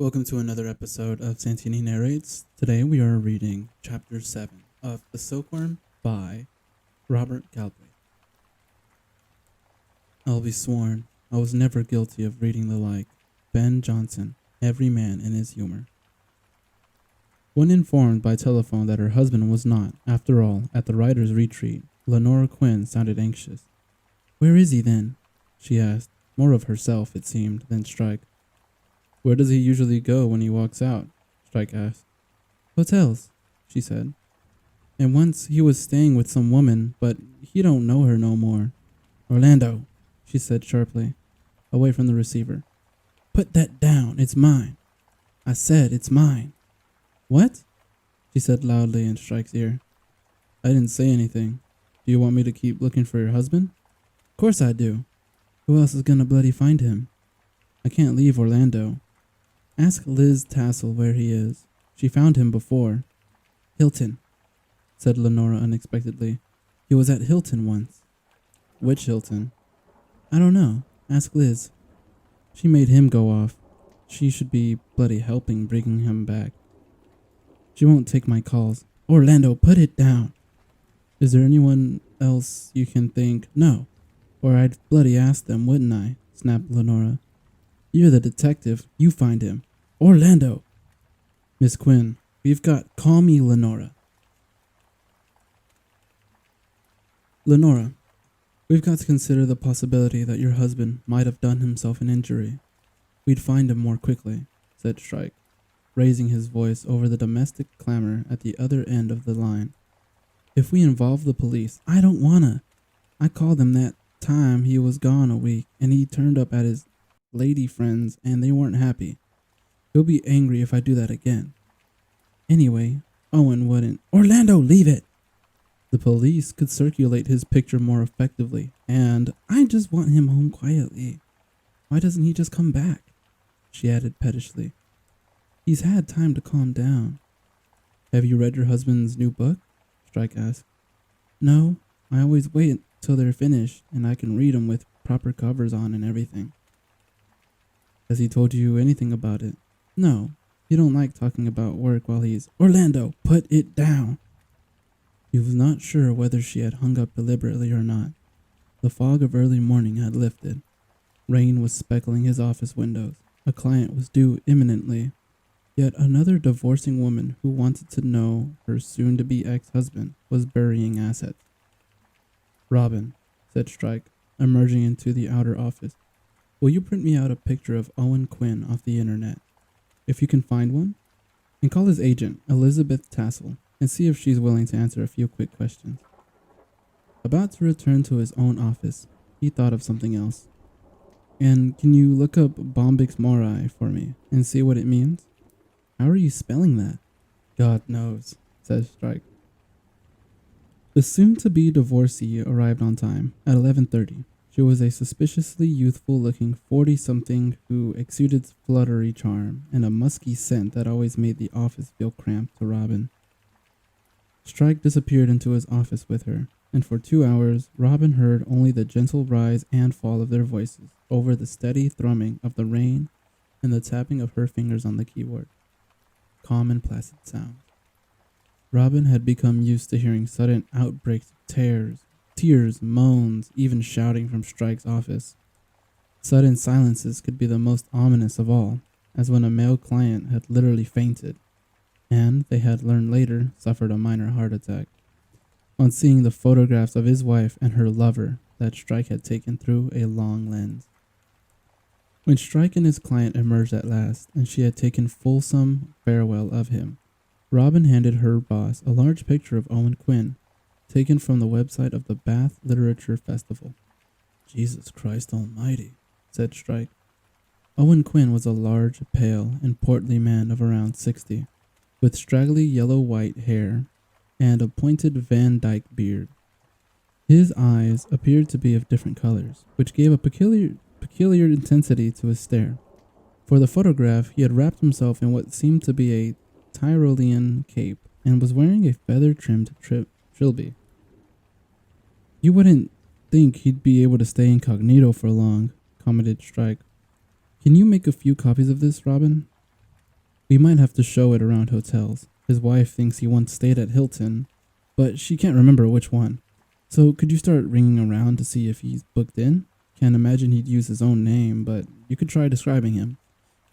Welcome to another episode of Santini Narrates. Today we are reading Chapter 7 of The Silkworm by Robert Galbraith. I'll be sworn, I was never guilty of reading the like. Ben Jonson, Every Man in His Humor. When informed by telephone that her husband was not, after all, at the writer's retreat, Lenora Quine sounded anxious. "Where is he, then?" she asked, more of herself, it seemed, than Strike. "Where does he usually go when he walks out?" Strike asked. "Hotels," she said. "And once he was staying with some woman, but he don't know her no more." "Orlando," she said sharply, away from the receiver. "Put that down. It's mine. I said it's mine." "What?" she said loudly in Strike's ear. "I didn't say anything. Do you want me to keep looking for your husband?" "Course I do. Who else is gonna bloody find him? I can't leave Orlando. Ask Liz Tassel where he is. She found him before." "Hilton," said Lenora unexpectedly. "He was at Hilton once." "Which Hilton?" "I don't know. Ask Liz. She made him go off. She should be bloody helping bringing him back. She won't take my calls. Orlando, put it down." "Is there anyone else you can think?" "No, or I'd bloody ask them, wouldn't I?" snapped Lenora. "You're the detective. You find him. Orlando!" "Ms.Quine, call me Lenora." "Lenora, we've got to consider the possibility that your husband might have done himself an injury. We'd find him more quickly," said Strike, raising his voice over the domestic clamor at the other end of the line. "If we involve the police—" "I don't wanna. I called him that time he was gone a week, and he turned up at his lady friends, and they weren't happy. He'll be angry if I do that again. Anyway, Owen wouldn't—" "Orlando, leave it! The police could circulate his picture more effectively, and I just want him home quietly. Why doesn't he just come back?" she added pettishly. "He's had time to calm down." "Have you read your husband's new book?" Strike asked. "No, I always wait till they're finished, and I can read 'em with proper covers on and everything." "Has he told you anything about it?" "No, he don't like talking about work while he's—" "Orlando, put it down!" He was not sure whether she had hung up deliberately or not. The fog of early morning had lifted. Rain was speckling his office windows. A client was due imminently. Yet another divorcing woman who wanted to know her soon-to-be ex-husband was burying assets. "Robin," said Strike, emerging into the outer office, "will you print me out a picture of Owen Quine off the internet, if you can find one? And call his agent, Elizabeth Tassel, and see if she's willing to answer a few quick questions." About to return to his own office, he thought of something else. "And can you look up Bombix Mori for me and see what it means?" "How are you spelling that?" "God knows," said Strike. The soon-to-be divorcee arrived on time, at 11:30. She was a suspiciously youthful-looking 40-something who exuded fluttery charm and a musky scent that always made the office feel cramped to Robin. Strike disappeared into his office with her, and for 2 hours Robin heard only the gentle rise and fall of their voices over the steady thrumming of the rain and the tapping of her fingers on the keyboard. Calm and placid sound. Robin had become used to hearing sudden outbreaks of tears, moans, even shouting from Strike's office. Sudden silences could be the most ominous of all, as when a male client had literally fainted, and, they had learned later, suffered a minor heart attack, on seeing the photographs of his wife and her lover that Strike had taken through a long lens. When Strike and his client emerged at last, and she had taken fulsome farewell of him, Robin handed her boss a large picture of Owen Quine, taken from the website of the Bath Literature Festival. "Jesus Christ Almighty," said Strike. Owen Quine was a large, pale, and portly man of around 60, with straggly yellow-white hair and a pointed Van Dyke beard. His eyes appeared to be of different colors, which gave a peculiar intensity to his stare. For the photograph, he had wrapped himself in what seemed to be a Tyrolean cape and was wearing a feather-trimmed trilby. "You wouldn't think he'd be able to stay incognito for long," commented Strike. "Can you make a few copies of this, Robin?" We might have to show it around hotels. His wife thinks he once stayed at Hilton, but she can't remember which one. So could you start ringing around to see if he's booked in? Can't imagine he'd use his own name, but you could try describing him.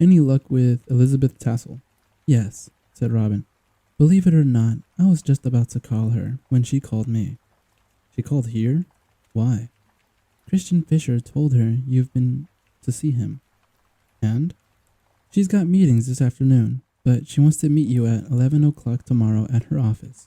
Any luck with Elizabeth Tassel? Yes, said Robin. Believe it or not, I was just about to call her when she called me. She called here? Why? Christian Fisher told her you've been to see him. And? She's got meetings this afternoon, but she wants to meet you at 11 o'clock tomorrow at her office.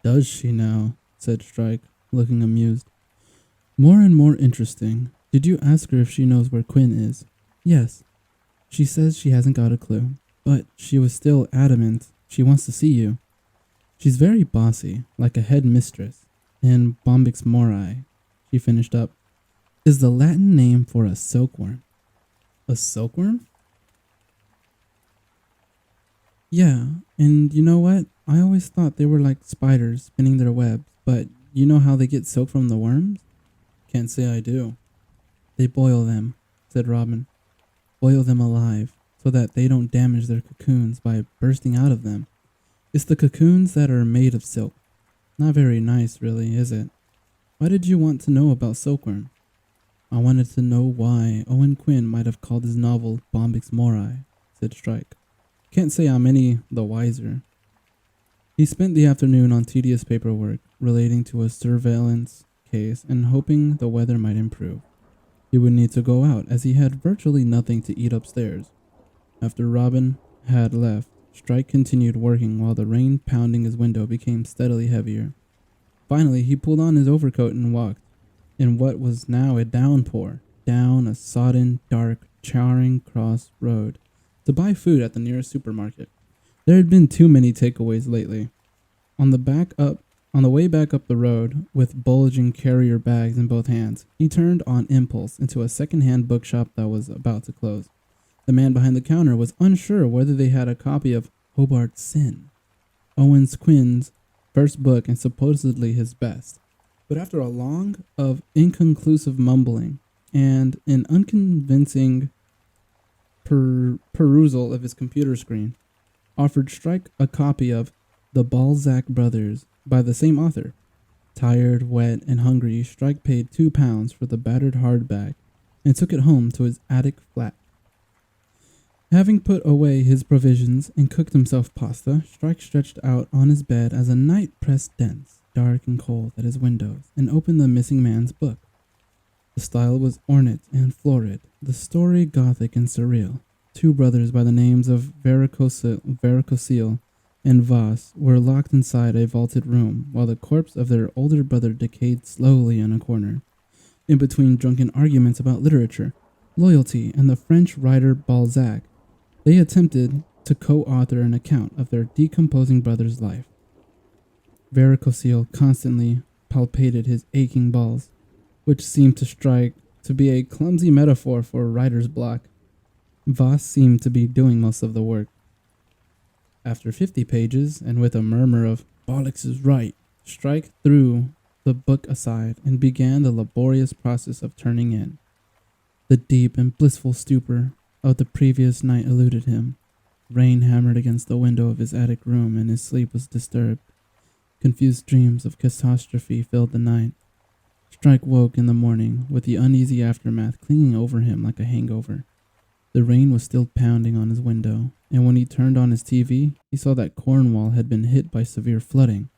Does she now? Said Strike, looking amused. More and more interesting. Did you ask her if she knows where Quinn is? Yes. She says she hasn't got a clue, but she was still adamant she wants to see you. She's very bossy, like a head mistress, and Bombix Morai, she finished up, is the Latin name for a silkworm. A silkworm? Yeah, and you know what? I always thought they were like spiders spinning their webs, but you know how they get silk from the worms? Can't say I do. They boil them, said Robin. Boil them alive, so that they don't damage their cocoons by bursting out of them. It's the cocoons that are made of silk. Not very nice, really, is it? Why did you want to know about silkworm? I wanted to know why Owen Quinn might have called his novel Bombix Morai, said Strike. Can't say I'm any the wiser. He spent the afternoon on tedious paperwork relating to a surveillance case and hoping the weather might improve. He would need to go out as he had virtually nothing to eat upstairs. After Robin had left, Strike continued working while the rain pounding his window became steadily heavier. Finally, he pulled on his overcoat and walked, in what was now a downpour, down a sodden, dark, charring cross road to buy food at the nearest supermarket. There had been too many takeaways lately. On the way back up the road, with bulging carrier bags in both hands, he turned on impulse into a second-hand bookshop that was about to close. The man behind the counter was unsure whether they had a copy of Hobart's Sin, Owen Quinn's first book and supposedly his best. But after a long of inconclusive mumbling and an unconvincing perusal of his computer screen, offered Strike a copy of The Balzac Brothers by the same author. Tired, wet, and hungry, Strike paid £2 for the battered hardback and took it home to his attic flat. Having put away his provisions and cooked himself pasta, Strike stretched out on his bed as a night pressed dense, dark and cold at his windows and opened the missing man's book. The style was ornate and florid, the story gothic and surreal. Two brothers by the names of Varicocele and Voss were locked inside a vaulted room, while the corpse of their older brother decayed slowly in a corner. In between drunken arguments about literature, loyalty, and the French writer Balzac, they attempted to co-author an account of their decomposing brother's life. Varicocele constantly palpated his aching balls, which seemed to Strike to be a clumsy metaphor for writer's block. Voss seemed to be doing most of the work. After 50 pages, and with a murmur of "Bollocks is right," Strike threw the book aside and began the laborious process of turning in. The deep and blissful stupor of the previous night eluded him. Rain hammered against the window of his attic room, and his sleep was disturbed. Confused dreams of catastrophe filled the night. Strike woke in the morning with the uneasy aftermath clinging over him like a hangover. The rain was still pounding on his window, and when he turned on his TV, he saw that Cornwall had been hit by severe flooding.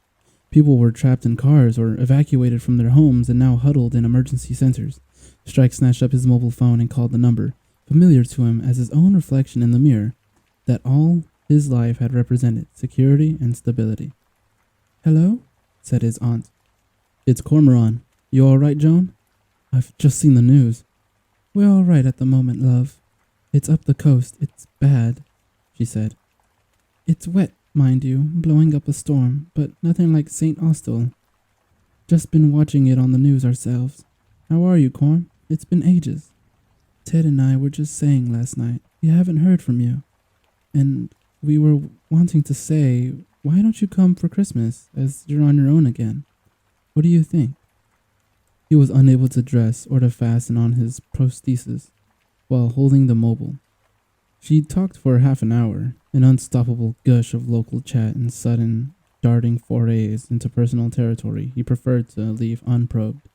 People were trapped in cars or evacuated from their homes and now huddled in emergency centers. Strike snatched up his mobile phone and called the number, familiar to him as his own reflection in the mirror, that all his life had represented security and stability. "Hello?" said his aunt. "It's Cormoran. You all right, Joan?" "I've just seen the news." "We're all right at the moment, love. It's up the coast. It's bad," she said. "It's wet, mind you, blowing up a storm, but nothing like St. Austell. Just been watching it on the news ourselves. How are you, Corm? It's been ages. Ted and I were just saying last night, we haven't heard from you. And we were wanting to say, why don't you come for Christmas, as you're on your own again? What do you think?" He was unable to dress or to fasten on his prosthesis while holding the mobile. She talked for half an hour, an unstoppable gush of local chat and sudden darting forays into personal territory he preferred to leave unprobed.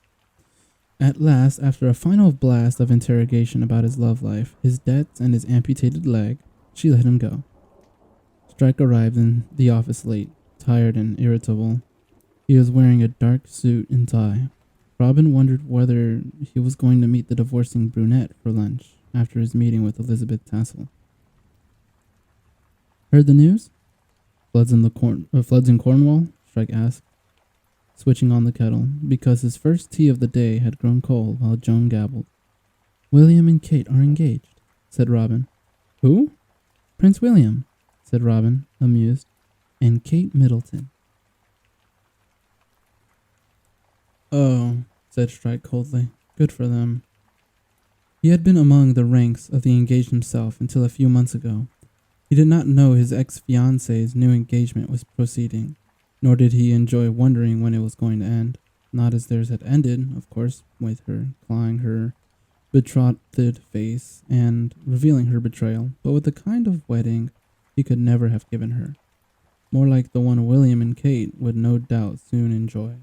At last, after a final blast of interrogation about his love life, his debts, and his amputated leg, she let him go. Strike arrived in the office late, tired and irritable. He was wearing a dark suit and tie. Robin wondered whether he was going to meet the divorcing brunette for lunch after his meeting with Elizabeth Tassel. Heard the news? Floods in Cornwall? Strike asked, switching on the kettle, because his first tea of the day had grown cold while Joan gabbled. William and Kate are engaged, said Robin. Who? Prince William, said Robin, amused, and Kate Middleton. Oh, said Strike coldly. Good for them. He had been among the ranks of the engaged himself until a few months ago. He did not know his ex-fiancée's new engagement was proceeding, nor did he enjoy wondering when it was going to end. Not as theirs had ended, of course, with her clawing her betrothed face and revealing her betrayal, but with the kind of wedding he could never have given her. More like the one William and Kate would no doubt soon enjoy.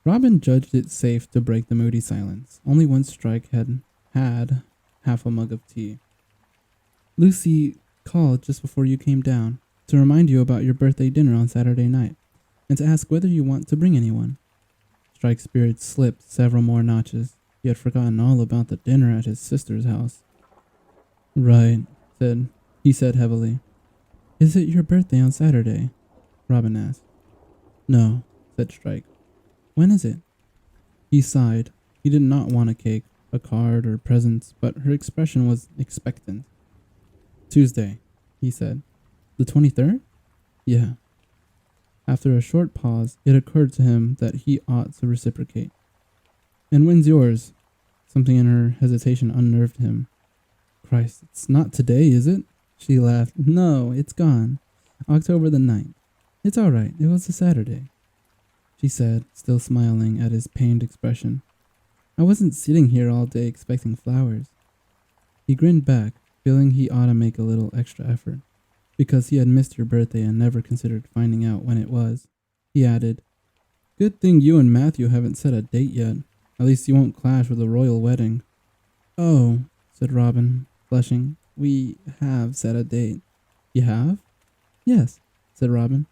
Robin judged it safe to break the moody silence, only once Strike had had half a mug of tea. Lucy called just before you came down to remind you about your birthday dinner on Saturday night, and to ask whether you want to bring anyone. Strike's spirits slipped several more notches. He had forgotten all about the dinner at his sister's house. Right, he said heavily. Is it your birthday on Saturday? Robin asked. No, said Strike. When is it? He sighed. He did not want a cake, a card, or presents, but her expression was expectant. Tuesday, he said. The 23rd? Yeah. After a short pause, it occurred to him that he ought to reciprocate. And when's yours? Something in her hesitation unnerved him. Christ, it's not today, is it? She laughed. No, it's gone. October the 9th. It's all right. It was a Saturday, she said, still smiling at his pained expression. I wasn't sitting here all day expecting flowers. He grinned back, feeling he ought to make a little extra effort, because he had missed your birthday and never considered finding out when it was. He added, Good thing you and Matthew haven't set a date yet. At least you won't clash with the royal wedding. Oh, said Robin, flushing. We have set a date. You have? Yes, said Robin.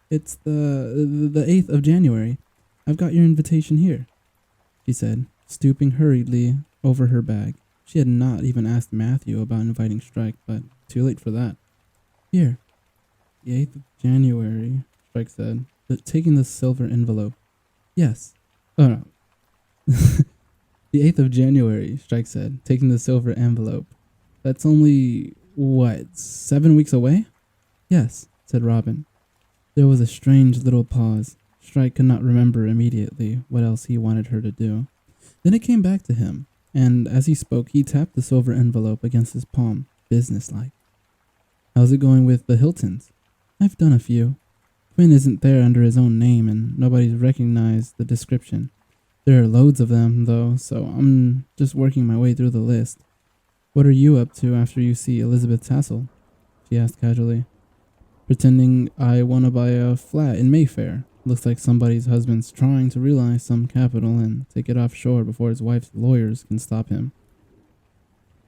It's the 8th of January. I've got your invitation here, she said, stooping hurriedly over her bag. She had not even asked Matthew about inviting Strike, but too late for that. Here. The 8th of January, Strike said, taking the silver envelope. Yes. Oh, no. The 8th of January, Strike said, taking the silver envelope. That's only, 7 weeks away? Yes, said Robin. There was a strange little pause. Strike could not remember immediately what else he wanted her to do. Then it came back to him, and as he spoke, he tapped the silver envelope against his palm, businesslike. How's it going with the Hiltons? I've done a few. Quinn isn't there under his own name, and nobody's recognized the description. There are loads of them, though, so I'm just working my way through the list. What are you up to after you see Elizabeth Tassel? She asked casually. Pretending I want to buy a flat in Mayfair. Looks like somebody's husband's trying to realize some capital and take it offshore before his wife's lawyers can stop him.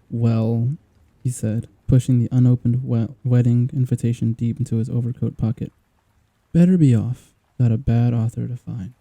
Well, he said, pushing the unopened wedding invitation deep into his overcoat pocket. Better be off. Got a bad author to find.